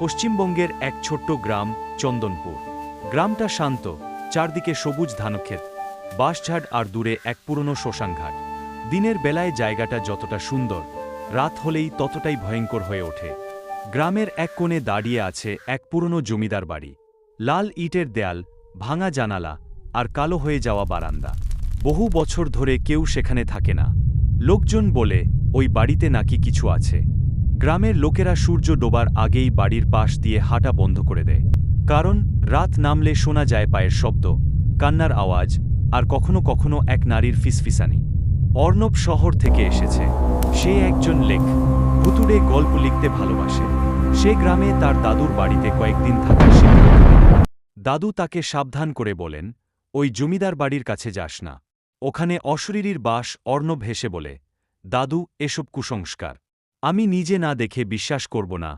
পশ্চিমবঙ্গের এক ছোট্ট গ্রাম চন্দনপুর। গ্রামটা শান্ত, চারদিকে সবুজ ধানক্ষেত, বাঁশঝাড় আর দূরে এক পুরনো শ্মশানঘাট। দিনের বেলায় জায়গাটা যতটা সুন্দর, রাত হলেই ততটাই ভয়ঙ্কর হয়ে ওঠে। গ্রামের এক কোণে দাঁড়িয়ে আছে এক পুরনো জমিদার বাড়ি। লাল ইটের দেয়াল, ভাঙা জানালা আর কালো হয়ে যাওয়া বারান্দা। বহু বছর ধরে কেউ সেখানে থাকে না। লোকজন বলে ওই বাড়িতে নাকি কিছু আছে। গ্রামের লোকেরা সূর্য ডোবার আগেই বাড়ির পাশ দিয়ে হাঁটা বন্ধ করে দেয়। কারণ রাত নামলে শোনা যায় পায়ের শব্দ, কান্নার আওয়াজ আর কখনো কখনো এক নারীর ফিসফিসানি। অর্ণব শহর থেকে এসেছে। সে একজন লেখক, ভুতুড়ে গল্প লিখতে ভালোবাসে। সে গ্রামে তার দাদুর বাড়িতে কয়েকদিন থাকার সিদ্ধান্ত নেয়। দাদু তাকে সাবধান করে বলেন, ওই জমিদার বাড়ির কাছে যাস না, ওখানে অশরীরীর বাস। অর্ণব হেসে বলে, দাদু, এসব কুসংস্কার আমি নিজে না দেখে বিশ্বাস করব না।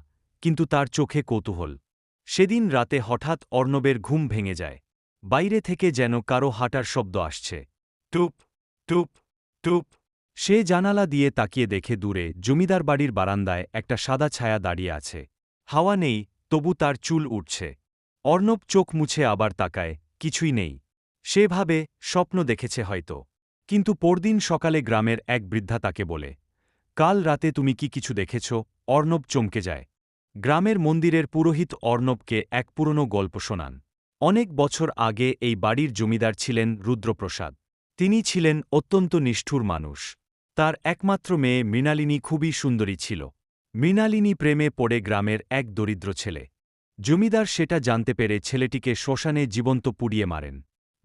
কিন্তু তার চোখে কৌতূহল। সেদিন রাতে হঠাৎ অর্ণবের ঘুম ভেঙে যায়। বাইরে থেকে যেন কারো হাঁটার শব্দ আসছে। টুপ টুপ টুপ। সে জানালা দিয়ে তাকিয়ে দেখে দূরে জমিদার বাড়ির বারান্দায় একটা সাদা ছায়া দাঁড়িয়ে আছে। হাওয়া নেই, তবু তার চুল উঠছে। অর্ণব চোখ মুছে আবার তাকায়, কিছুই নেই। সে ভাবে স্বপ্ন দেখেছে হয়তো। কিন্তু পরদিন সকালে গ্রামের এক বৃদ্ধা তাকে বলে, কাল রাতে তুমি কি কিছু দেখেছ? অর্ণব চমকে যায়। গ্রামের মন্দিরের পুরোহিত অর্ণবকে এক পুরনো গল্প শোনান। অনেক বছর আগে এই বাড়ির জমিদার ছিলেন রুদ্রপ্রসাদ। তিনি ছিলেন অত্যন্ত নিষ্ঠুর মানুষ। তার একমাত্র মেয়ে মৃণালিনী খুবই সুন্দরী ছিল। মৃণালিনী প্রেমে পড়ে গ্রামের এক দরিদ্র ছেলে। জমিদার সেটা জানতে পেরে ছেলেটিকে শ্মশানে জীবন্ত পুড়িয়ে মারেন।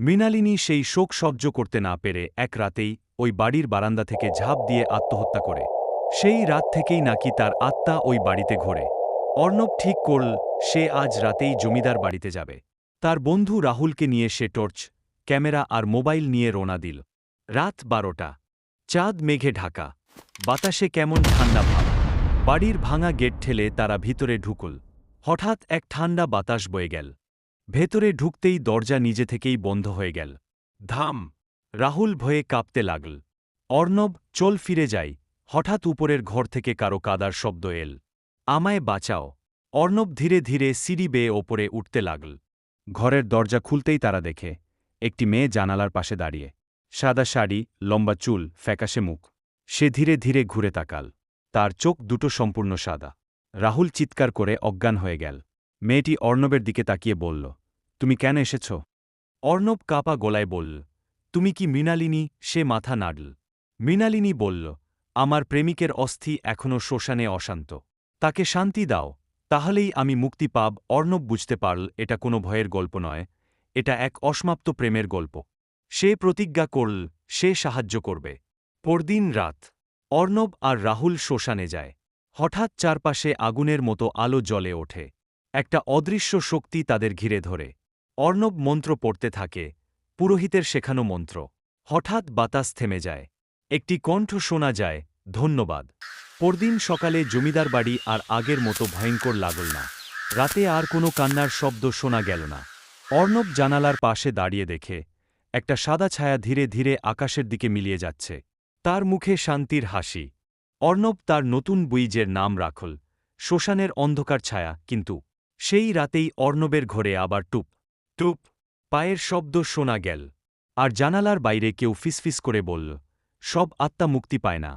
মৃণালিনী সেই শোক সহ্য করতে না পেরে এক রাতেই ওই বাড়ির বারান্দা থেকে ঝাঁপ দিয়ে আত্মহত্যা করে। সেই রাত থেকেই নাকি তার আত্মা ওই বাড়িতে ঘোরে। অর্ণব ঠিক করল সে আজ রাতেই জমিদার বাড়িতে যাবে। তার বন্ধু রাহুলকে নিয়ে সে টর্চ, ক্যামেরা আর মোবাইল নিয়ে রওনা দিল। রাত 12টা। চাঁদ মেঘে ঢাকা, বাতাসে কেমন ঠান্ডা ভাব। বাড়ির ভাঙা গেট ঠেলে তারা ভিতরে ঢুকল। হঠাৎ এক ঠান্ডা বাতাস বয়ে গেল। ভেতরে ঢুকতেই দরজা নিজে থেকেই বন্ধ হয়ে গেল। ধাম! রাহুল ভয়ে কাঁপতে লাগল। অর্ণব, চল ফিরে যাই। হঠাৎ উপরের ঘর থেকে কারো কাদার শব্দ এল। আমায় বাঁচাও! অর্ণব ধীরে ধীরে সিঁড়ি বেয়ে ওপরে উঠতে লাগল। ঘরের দরজা খুলতেই তারা দেখে একটি মেয়ে জানালার পাশে দাঁড়িয়ে। সাদা শাড়ি, লম্বা চুল, ফ্যাকাশে মুখ। সে ধীরে ধীরে ঘুরে তাকাল। তার চোখ দুটো সম্পূর্ণ সাদা। রাহুল চিৎকার করে অজ্ঞান হয়ে গেল। মেয়েটি অর্ণবের দিকে তাকিয়ে বলল, তুমি কেন এসেছ? অর্ণব কাঁপা গলায় বলল, তুমি কি মৃণালিনী? সে মাথা নাড়ল। মৃণালিনী বলল, আমার প্রেমিকের অস্থি এখনও শ্মশানে অশান্ত। তাকে শান্তি দাও, তাহলেই আমি মুক্তি পাব। অর্ণব বুঝতে পারল এটা কোনো ভয়ের গল্প নয়, এটা এক অসমাপ্ত প্রেমের গল্প। সে প্রতিজ্ঞা করল সে সাহায্য করবে। পরদিন রাত, অর্ণব আর রাহুল শ্মশানে যায়। হঠাৎ চারপাশে আগুনের মতো আলো জ্বলে ওঠে। একটা অদৃশ্য শক্তি তাদের ঘিরে ধরে। অর্ণব মন্ত্র পড়তে থাকে, পুরোহিতের শেখানো মন্ত্র। হঠাৎ বাতাস থেমে যায়। একটি কণ্ঠ শোনা যায়, ধন্যবাদ। পরদিন সকালে জমিদার বাড়ি আর আগের মতো ভয়ঙ্কর লাগল না। রাতে আর কোনো কান্নার শব্দ শোনা গেল না। অর্ণব জানালার পাশে দাঁড়িয়ে দেখে একটা সাদা ছায়া ধীরে ধীরে আকাশের দিকে মিলিয়ে যাচ্ছে। তার মুখে শান্তির হাসি। অর্ণব তার নতুন বইয়ের নাম রাখল শ্মশানের অন্ধকার ছায়া। কিন্তু সেই রাতেই অর্ণবের ঘরে আবার টুপ টুপ পায়ের শব্দ শোনা গেল। আর জানালার বাইরে কেউ ফিসফিস করে বলল, সব আত্মা মুক্তি পায় না।